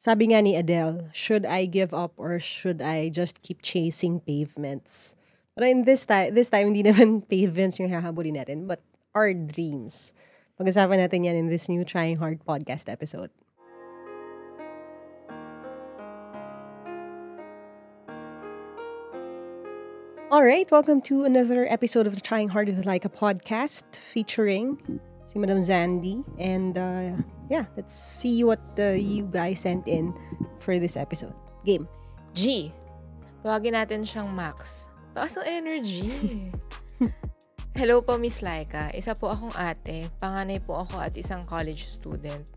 Sabi nga ni Adele, should I give up or should I just keep chasing pavements? Pero in this time, hindi naman pavements yung hahabulin natin, but our dreams. Pag-usapan natin yan in this new Trying Hard podcast episode. Alright, welcome to another episode of the Trying Hard with Like a podcast featuring si Madam Zandy. And let's see what you guys sent in for this episode. Game. G. Tawagin natin siyang Max. Taas ng energy. Hello po, Miss Laika. Isa po akong ate. Panganay po ako at isang college student.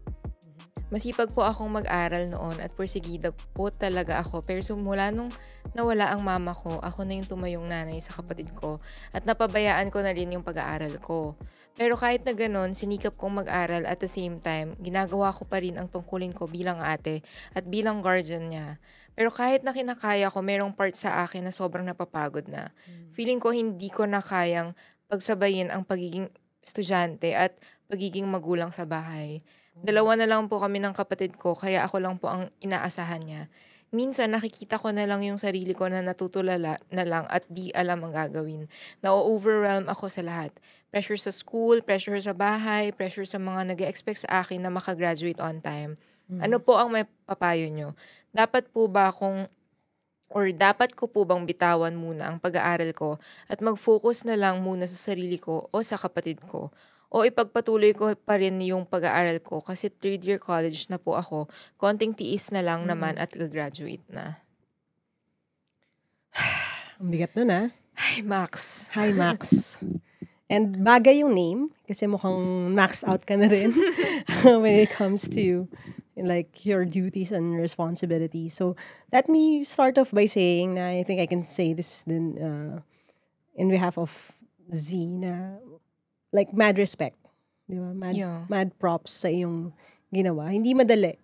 Masipag po akong mag-aral noon at porsigida po talaga ako. Pero simula nung nawala ang mama ko, ako na yung tumayong nanay sa kapatid ko at napabayaan ko na rin yung pag-aaral ko. Pero kahit na ganon, sinikap kong mag-aral at the same time, ginagawa ko pa rin ang tungkulin ko bilang ate at bilang guardian niya. Pero kahit na kinakaya ko, merong part sa akin na sobrang napapagod na. Feeling ko hindi ko na kayang pagsabayin ang pagiging estudyante at pagiging magulang sa bahay. Dalawa na lang po kami ng kapatid ko, kaya ako lang po ang inaasahan niya. Minsan, nakikita ko na lang yung sarili ko na natutulala na lang at di alam ang gagawin. Na-overwhelm ako sa lahat. Pressure sa school, pressure sa bahay, pressure sa mga nag-expect sa akin na makagraduate on time. Ano po ang may papayo nyo? Dapat ko po bang bitawan muna ang pag-aaral ko at mag-focus na lang muna sa sarili ko o sa kapatid ko? O ipagpatuloy ko pa rin yung pag-aaral ko kasi 3rd year college na po ako. Konting tiis na lang naman at gagraduate na. Ang bigat nun ah. Hi, Max. Hi, Max. And bagay yung name kasi mukhang maxed out ka na rin when it comes to like your duties and responsibilities. So let me start off by saying na I think I can say this din in behalf of Z na like mad respect. Di ba? Mad props sa iyong ginawa. Hindi madali.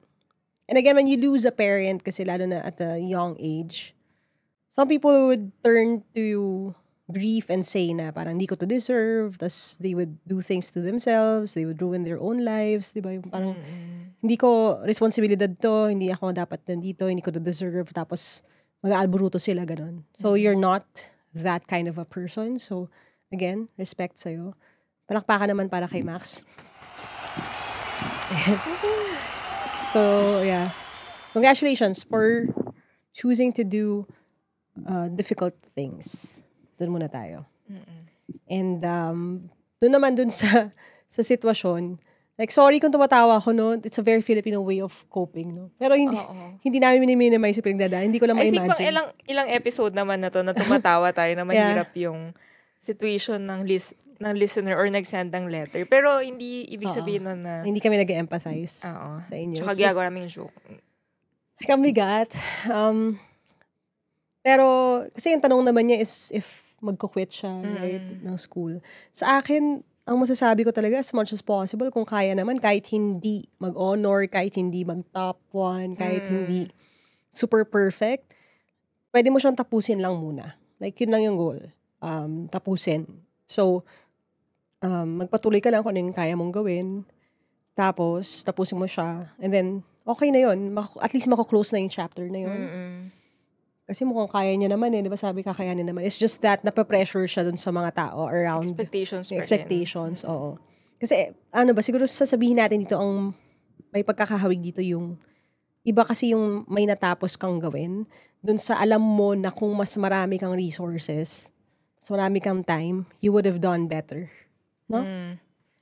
And again, when you lose a parent, kasi lalo na at a young age, some people would turn to grief and say na parang hindi ko to deserve. Tas they would do things to themselves. They would ruin their own lives. Di ba? Yung parang hindi ko responsibilidad to. Hindi ako dapat nandito. Hindi ko to deserve. Tapos mag-aalburuto sila, ganun. So you're not that kind of a person. So again, respect sa'yo. Palakpakan naman para kay Max. So, yeah. Congratulations for choosing to do difficult things. Doon muna tayo. And doon naman sa sitwasyon, like, sorry kung tumatawa ako, no? It's a very Filipino way of coping, no? Pero hindi namin minimize yung pinagdadaan. Hindi ko lang ma-imagine. I think ilang episode naman na to na tumatawa tayo na mahirap yung situation ng listener or nag-send ng letter. Pero hindi ibig sabihin nun na hindi kami nag-empathize sa inyo. Tsaka ginagawa namin yung joke. Kamigat. Pero, kasi yung tanong naman niya is if magko-quit siya, right, ng school. Sa akin, ang masasabi ko talaga as much as possible, kung kaya naman, kahit hindi mag-honor, kahit hindi mag-top 1, kahit hindi super perfect, pwede mo siyang tapusin lang muna. Like, yun lang yung goal. Tapusin. So, magpatuloy ka lang kung ano yung kaya mong gawin. Tapos, tapusin mo siya. And then, okay na yun. At least mako-close na yung chapter na yun. Kasi mukhang kaya niya naman eh. Di ba sabi kakayanin naman. It's just that napapressure siya dun sa mga tao around. Expectations. Oo. Kasi, siguro sasabihin natin dito ang may pagkakahawig dito yung iba kasi yung may natapos kang gawin dun sa alam mo na kung mas marami kang resources, mas marami kang time, you would have done better. No?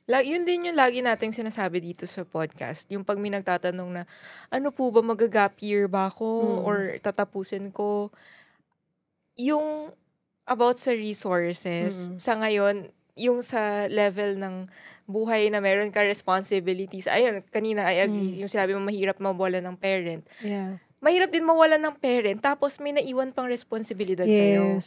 Yun din yung lagi nating sinasabi dito sa podcast. Yung pag may nagtatanong na, ano po ba, mag-gap year ba ako? Or tatapusin ko? Yung about sa resources, sa ngayon, yung sa level ng buhay na meron ka responsibilities. Ayun, kanina I agree. Yung sinabi mo, mahirap mawala ng parent. Yeah. Mahirap din mawala ng parent, tapos may naiwan pang responsibilidad sa'yo.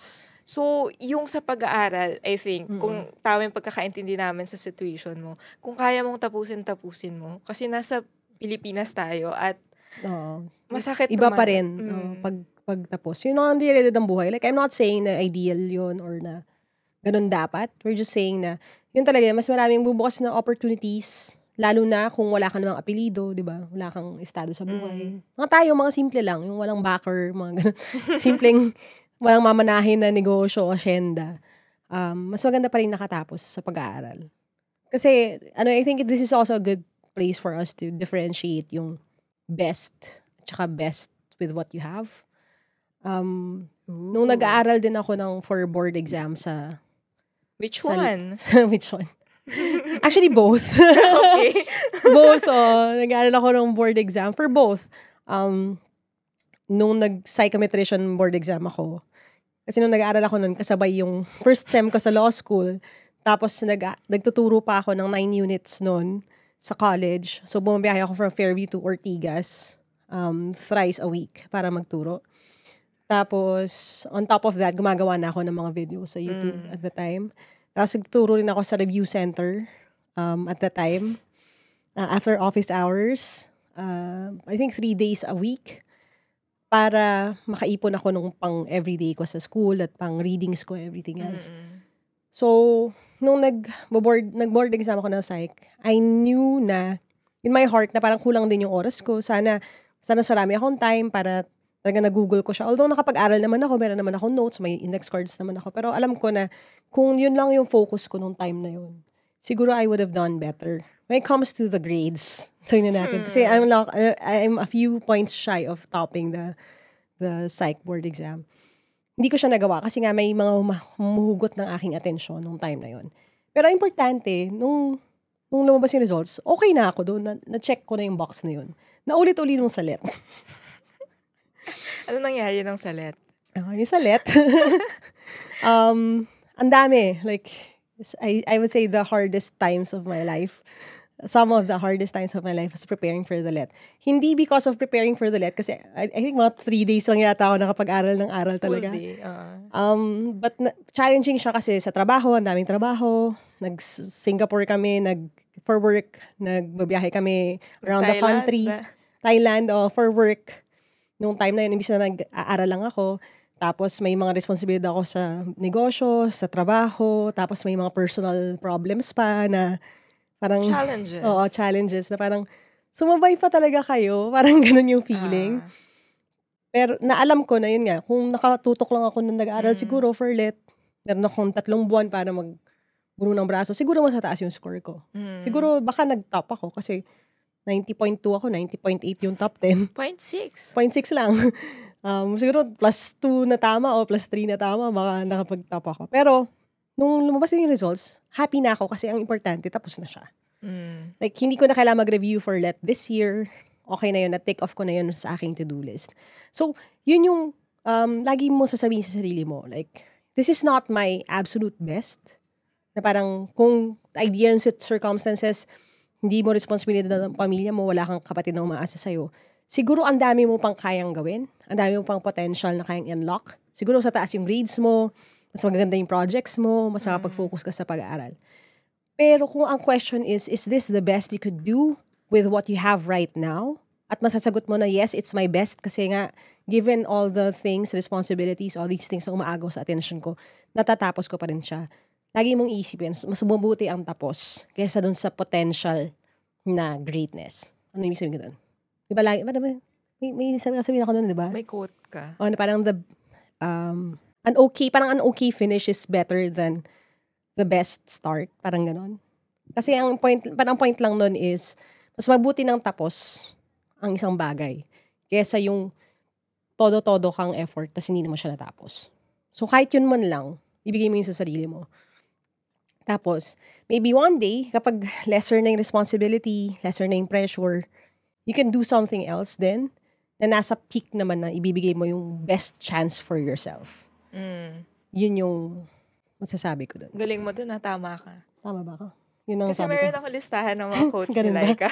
So, yung sa pag-aaral, I think, kung tama yung pagkakaintindi namin sa situation mo, kung kaya mong tapusin mo. Kasi nasa Pilipinas tayo at masakit iba naman. Pa rin pagtapos. Yun ang realidad ng buhay. Like, I'm not saying na ideal yun or na ganun dapat. We're just saying na yun talaga, mas maraming bubukas na opportunities Lalo na kung wala ka namang apelido, di ba? Wala kang estado sa buhay. Mga tayo, mga simple lang. Yung walang backer, mga ganun. Simpleng, walang mamanahin na negosyo o asyenda. Mas maganda pa rin nakatapos sa pag-aaral. Kasi, I think this is also a good place for us to differentiate yung best at saka best with what you have. Nung nag-aaral din ako for board exam sa... Which one? Which one? Actually, both. Okay. Both, nag-aaral ako ng board exam for both. Nung nag-psychometrician board exam ako, kasi nung nag-aaral ako nun, kasabay yung first sem ko sa law school, tapos nagtuturo pa ako ng 9 units nun sa college. So, bumabiyahe ako from Fairview to Ortigas thrice a week para magturo. Tapos, on top of that, gumagawa na ako ng mga videos sa YouTube at the time. Tapos, nagtuturo rin ako sa review center at the time. After office hours, I think 3 days a week para makaipon ako nung pang everyday ko sa school at pang readings ko, everything else. So, nung nag-board exam ako ng psych, I knew na, in my heart, na parang kulang din yung oras ko. Sana marami akong time para talaga na-google ko siya. Although nakapag-aral naman ako, meron naman akong notes, may index cards naman ako. Pero alam ko na kung yun lang yung focus ko nung time na yun, siguro I would have done better. When it comes to the grades, tingnan natin. Kasi I'm a few points shy of topping the psych board exam. Hindi ko siya nagawa kasi nga may mga humuhugot ng aking atensyon nung time na yun. Pero importante, nung lumabas yung results, okay na ako doon. Na-check ko na yung box na yun. Naulit-ulit nung salet. Ano nangyari ng salet? Yung salet, ang dami. Like, I would say the hardest times of my life. Some of the hardest times of my life was preparing for the LET. Hindi because of preparing for the LET, kasi I think mga 3 days lang yata ako nakapag-aral ng aral talaga. Full day. But challenging siya kasi sa trabaho, ang daming trabaho. Nag-Singapore kami, for work, nagbabiyahe kami around the country. Thailand, for work. Nung time na yun, imbis na nag-aaral lang ako. Tapos may mga responsibilidad ako sa negosyo, sa trabaho. Tapos may mga personal problems pa na parang... Challenges. Oo, challenges. Na parang sumabay pa talaga kayo. Parang ganun yung feeling. Pero naalam ko na yun nga, kung nakatutok lang ako nung nag-aaral siguro for LET, meron akong 3 buwan para magbuno ng braso, siguro mas mataas yung score ko. Siguro baka nag-top ako kasi 90.2 ako, 90.8 yung top 10. 0.6. 0.6 lang. Siguro plus 2 na tama o plus 3 na tama, baka nakapag-top ako. Pero, nung lumabas yung results, happy na ako kasi ang importante, tapos na siya. Like, hindi ko na kailangan mag-review for LET this year. Okay na yun, na-take off ko na yun sa aking to-do list. So, yun yung lagi mo sasabihin sa sarili mo. Like, this is not my absolute best. Na parang, kung ideal circumstances, hindi mo responsibilidad ng pamilya mo, wala kang kapatid na umaasa sa'yo, siguro ang dami mo pang kayang gawin, ang dami mo pang potential na kayang unlock. Siguro sa taas yung grades mo, mas magaganda yung projects mo, mas makapag-focus ka sa pag-aaral. Pero kung ang question is this the best you could do with what you have right now? At masasagot mo na, yes, it's my best kasi nga, given all the things, responsibilities, all these things na umaagaw sa attention ko, natatapos ko pa rin siya. Lagi mong isipin, mas mabuti ang tapos kaysa dun sa potential na greatness. Ano yung sabihin ko dun? Di ba lagi, may sabihin ako dun, di ba? May quote ka. Parang an okay finish is better than the best start. Parang ganon. Kasi ang point lang nun is, mas mabuti ng tapos ang isang bagay kaysa yung todo-todo kang effort tas hindi naman siya natapos. So kahit yun man lang, ibigay mo yun sa sarili mo. Tapos, maybe one day, kapag lesser na yung responsibility, lesser na yung pressure, you can do something else then na nasa peak naman na ibibigay mo yung best chance for yourself. Yun yung masasabi ko dun. Galing mo dun, tama ka. Tama ba ako? Yun ang kasi sabi meron ko. ako listahan ng mga quotes ni Laika.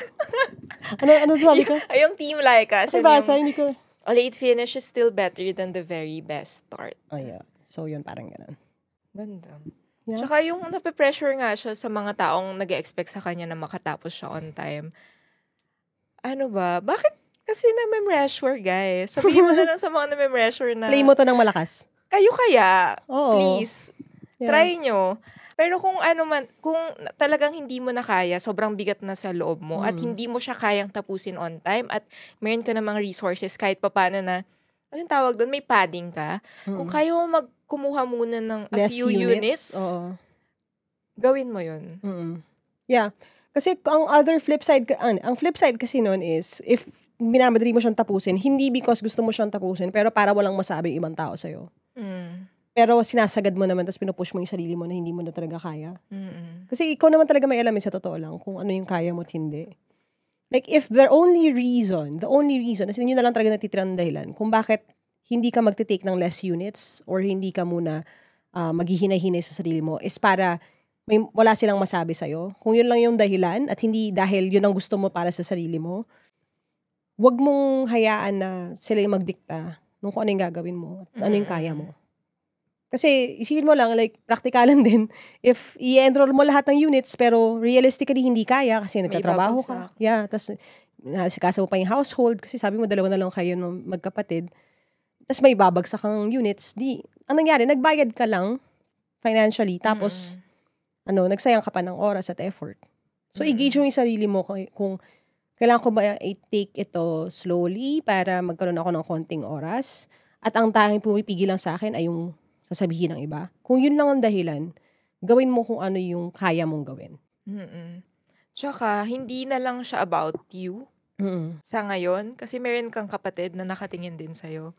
ano sabi ko? Ay, yung team Laika. Ay, basa, hindi ko. A late finish is still better than the very best start. Oh, yeah. So, yun parang ganun. Ganda. Yeah. Tsaka yung nape-pressure nga siya sa mga taong nag-expect sa kanya na makatapos siya on time. Ano ba? Bakit kasi na-pressure, guys? Sabihin mo na lang sa mga na-pressure na... Play mo to ng malakas. Kayo kaya, Oo. please, try nyo. Pero kung kung talagang hindi mo na kaya, sobrang bigat na sa loob mo at hindi mo siya kayang tapusin on time at meron ka namang resources kahit papaano na, anong tawag doon, may padding ka. Kung kaya mo kumuha muna ng a Less few units, Oo. gawin mo yun. Yeah. Kasi ang flip side kasi noon is, if minamadali mo siyang tapusin, hindi because gusto mo siyang tapusin, pero para walang masabi yung ibang tao sa'yo. Pero sinasagad mo naman, tapos pinupush mo yung sarili mo na hindi mo na talaga kaya. Kasi ikaw naman talaga may alam sa totoo lang kung ano yung kaya mo at hindi. Like, if the only reason, as in yun na lang talaga natitirang dahilan, kung bakit hindi ka magte-take ng less units or hindi ka muna maghihinay-hinay sa sarili mo, is para wala silang masabi sa'yo. Kung yun lang yung dahilan, at hindi dahil yun ang gusto mo para sa sarili mo, wag mong hayaan na sila yung magdikta nung kung ano yung gagawin mo at ano yung kaya mo. Kasi, isipin mo lang, like, praktikalan din, if i-enroll mo lahat ng units, pero realistically hindi kaya kasi nagkatrabaho ka. Yeah, tapos nasikasa mo pa yung household, kasi sabi mo, 2 na lang kayo ng magkapatid. Tapos may babagsak kang units, ang nangyari, nagbayad ka lang financially, tapos, nagsayang ka pa ng oras at effort. So, i-gauge mo yung sarili mo kung kailangan ko ba i-take ito slowly para magkaroon ako ng konting oras, at ang tanging pumipigil lang sa akin ay yung sasabihin ng iba. Kung yun lang ang dahilan, gawin mo kung ano yung kaya mong gawin. Tsaka, hindi na lang siya about you sa ngayon. Kasi meron kang kapatid na nakatingin din sa'yo.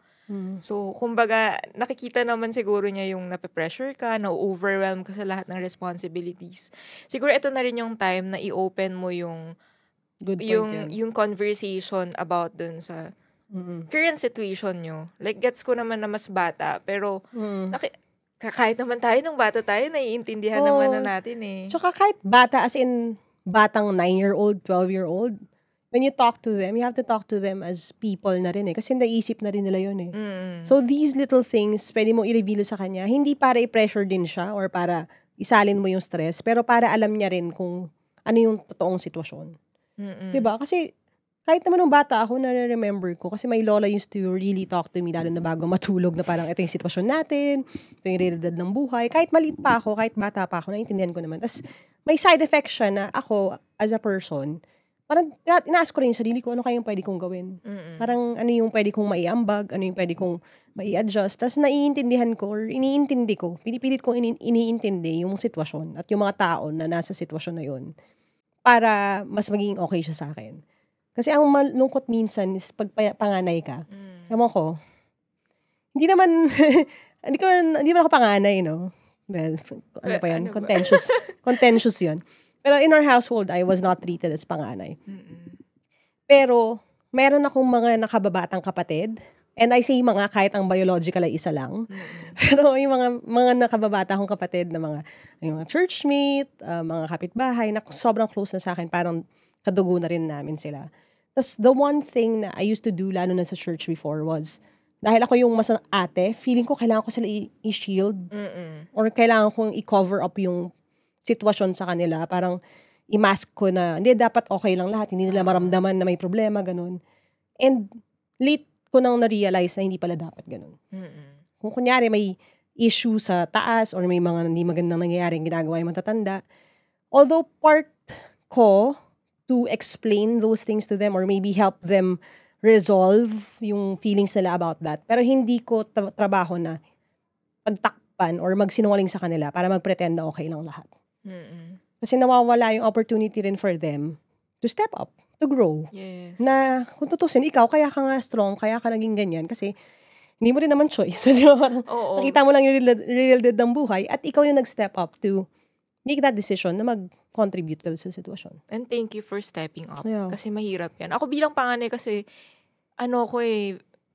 So, kumbaga, nakikita naman siguro niya yung nape-pressure ka, na-overwhelm ka sa lahat ng responsibilities. Siguro ito na rin yung time na i-open mo yung conversation about dun sa current situation nyo. Like, gets ko naman na mas bata, pero kahit naman tayo nung bata tayo, naiintindihan naman na natin eh. Tsaka kahit bata, as in batang 9-year-old, 12-year-old, when you talk to them, you have to talk to them as people na rin eh. Kasi naisip na rin nila yun eh. So these little things, pwede mo i-reveal sa kanya, hindi para i-pressure din siya or para isalin mo yung stress, pero para alam niya rin kung ano yung totoong sitwasyon. Diba? Kasi kahit naman nung bata ako, na-remember ko, kasi my lola used to really talk to me, lalo na bago matulog, na parang ito yung sitwasyon natin, ito yung realidad ng buhay. Kahit maliit pa ako, kahit bata pa ako, naiintindihan ko naman. Tapos, may side effect siya na ako, as a person, parang ina-ask ko rin yung sarili ko, ano kayang pwede kong gawin? Parang ano yung pwede kong maiambag, ano yung pwede kong mai-adjust. Tapos, naiintindihan ko, or iniintindi ko, pinipilit kong iniintindi yung sitwasyon at yung mga tao na nasa sitwasyon na yun para mas maging okay siya sa akin. Kasi ang malungkot minsan is pag panganay ka. Ewan ko. Hindi naman ako panganay, no? Well, ano pa yan? Contentious yun. Pero in our household, I was not treated as panganay. Pero, meron akong mga nakababatang kapatid. And I say mga kahit ang biological ay isa lang. Pero yung mga nakababata akong kapatid na yung mga churchmate, mga kapitbahay, na sobrang close na sa akin, parang kadugo na rin namin sila. Tapos, the one thing na I used to do, lalo na sa church before, was, dahil ako yung mas ate, feeling ko kailangan ko sila i-shield. Or kailangan kong i-cover up yung sitwasyon sa kanila. Parang, i-mask ko na, hindi, dapat okay lang lahat. Hindi nila maramdaman na may problema, ganun. And, late ko nang na-realize na hindi pala dapat ganun. Kung kunyari, may issue sa taas, or may mga hindi magandang nangyayari ginagawa yung matatanda, although part ko to explain those things to them or maybe help them resolve yung feelings nila about that. Pero hindi ko trabaho na pagtakpan or magsinungaling sa kanila para mag-pretend na okay lang lahat. Kasi nawawala yung opportunity rin for them to step up, to grow. Yes. Na kung tutusin, ikaw, kaya ka nga strong, kaya ka naging ganyan kasi hindi mo rin naman choice. Nakita mo lang yung realidad ng buhay at ikaw yung nag-step up to make that decision na mag-contribute ka sa sitwasyon. And thank you for stepping up. Yeah. Kasi mahirap yan. Ako bilang panganay kasi,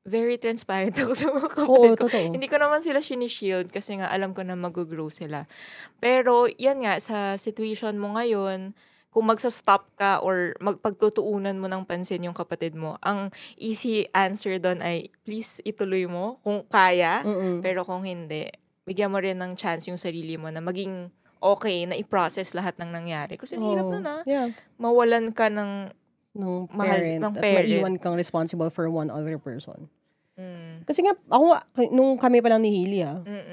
very transparent ako sa mga kapatid ko. Totoo. Hindi ko naman sila shield kasi nga alam ko na mag-grow sila. Pero yan nga, sa situation mo ngayon, kung magsa-stop ka or magpagtutuunan mo ng pansin yung kapatid mo, ang easy answer doon ay, please ituloy mo kung kaya. Pero kung hindi, bigyan mo rin ng chance yung sarili mo na maging okay na i-process lahat ng nangyari. Kasi ang hirap nun mawalan ka ng parent ng at parent. maiwan kang responsible for one other person. Kasi nga, ako, nung kami pa lang ni Hili,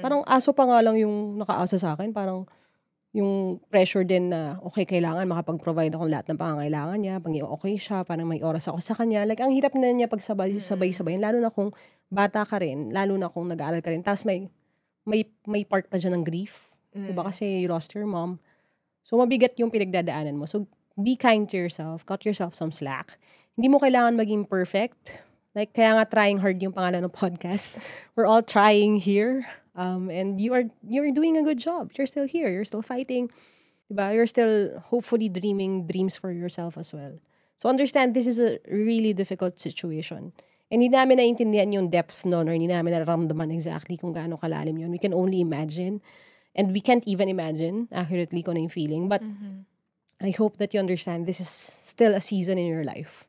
parang aso pa nga lang yung nakaasa sa akin. Parang, yung pressure din na, okay, kailangan makapag-provide akong lahat ng pangangailangan niya, pag okay siya, parang may oras ako sa kanya. Like, ang hirap na niya pagsabay-sabay, lalo na kung bata ka rin, lalo na kung nag-aaral ka rin. Tapos may part pa dyan ng grief. Diba? Kasi you lost your mom. So, mabigat yung pinagdadaanan mo. So, be kind to yourself. Cut yourself some slack. Hindi mo kailangan maging perfect. Like, kaya nga trying hard yung pangalan ng podcast. We're all trying here. And you're doing a good job. You're still here. You're still fighting. Diba? You're still hopefully dreaming dreams for yourself as well. So understand this is a really difficult situation. And hindi namin naiintindihan yung depths nun or hindi namin nararamdaman exactly kung gaano kalalim yun. We can only imagine. And we can't even imagine accurately kung ano yung feeling. But I hope that you understand this is still a season in your life.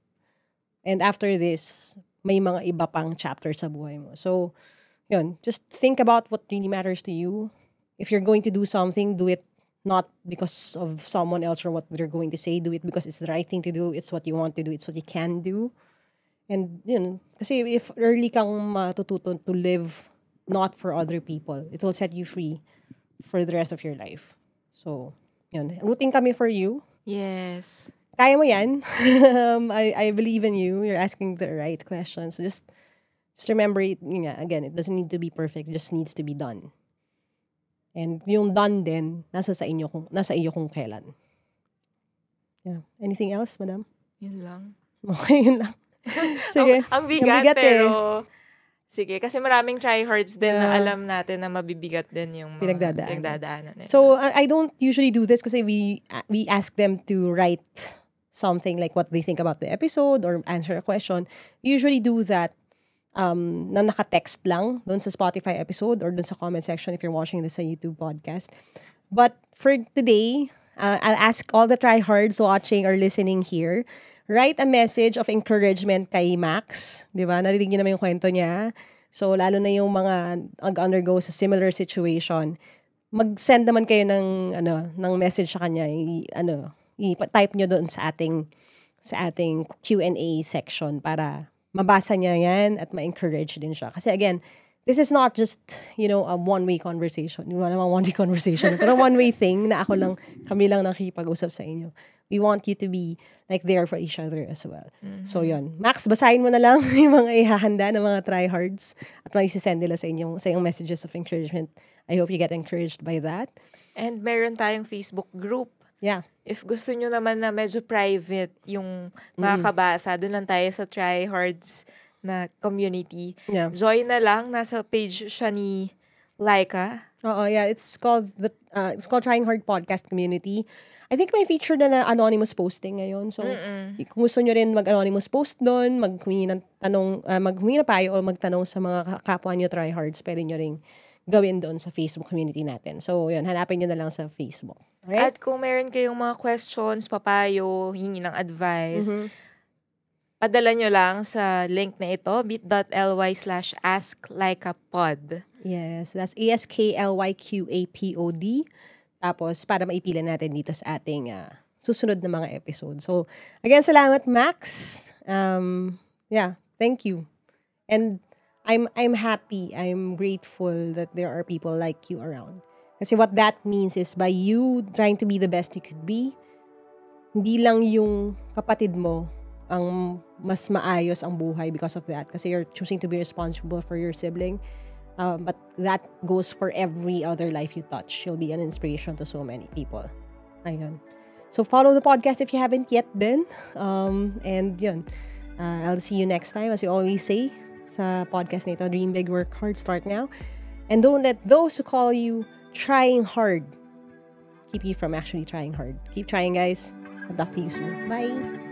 And after this, may mga iba pang chapters sa buhay mo. So, yun, just think about what really matters to you. If you're going to do something, do it not because of someone else or what they're going to say. Do it because it's the right thing to do. It's what you want to do. It's what you can do. And yun, kasi if early kang matututo to live not for other people, it will set you free for the rest of your life. So, yun. Rooting kami for you. Yes. Kaya mo yan. I believe in you. You're asking the right questions. So just remember, again, it doesn't need to be perfect. It just needs to be done. And yung done din, nasa iyo kung kailan. Yeah. Anything else, madam? Yun lang. Okay, yun lang. Sige. Ang bigat pero... Sige, kasi maraming tryhards din na alam natin na mabibigat din yung mga pinagdadaanan. So, I don't usually do this kasi we ask them to write something like what they think about the episode or answer a question. Usually do that na naka-text lang doon sa Spotify episode or doon sa comment section if you're watching this sa YouTube podcast. But for today, I'll ask all the tryhards watching or listening here, write a message of encouragement kay Max. Di ba? Narinig niyo naman yung kwento niya. So, lalo na yung mga undergo sa similar situation, mag-send naman kayo ng message sa kanya. I-type niyo doon sa ating Q&A section para mabasa niya yan at ma-encourage din siya. Kasi again, this is not just, a one-way conversation. Wala namang one-way conversation. Pero one-way thing na kami lang nakikipag-usap sa inyo. We want you to be like there for each other as well. Mm-hmm. So yun. Max, basahin mo na lang yung mga ihahanda ng mga tryhards at maisisend nila sa inyong messages of encouragement. I hope you get encouraged by that. And meron tayong Facebook group. Yeah. If gusto nyo naman na medyo private yung makakabasa, doon lang tayo sa tryhards na community. Yeah. Join na lang. Nasa page siya ni Laika. Oo, yeah. It's called Trying Hard Podcast Community. I think may feature na anonymous posting ngayon. So, kung gusto nyo rin mag-anonymous post doon, maghumingi na payo o magtanong sa mga kapwa nyo tryhards, pwede nyo rin gawin doon sa Facebook community natin. So, yun, hanapin nyo na lang sa Facebook. Right? At kung meron kayong mga questions, papayo, hingi ng advice, padala nyo lang sa link na ito, bit.ly/asklikeapod. Yes, that's ASKLYQAPOD. Tapos, para maipila natin dito sa ating susunod na mga episode. So, again, salamat, Max. Yeah, thank you. And I'm happy, I'm grateful that there are people like you around. Kasi what that means is by you trying to be the best you could be, hindi lang yung kapatid mo ang mas maayos ang buhay because of that. Kasi you're choosing to be responsible for your sibling. But that goes for every other life you touch. You'll be an inspiration to so many people. Ayun. So follow the podcast if you haven't yet then. And yun. I'll see you next time. As you always say sa podcast na ito, dream big, work hard, start now. And don't let those who call you trying hard keep you from actually trying hard. Keep trying, guys. I'll talk to you soon. Bye!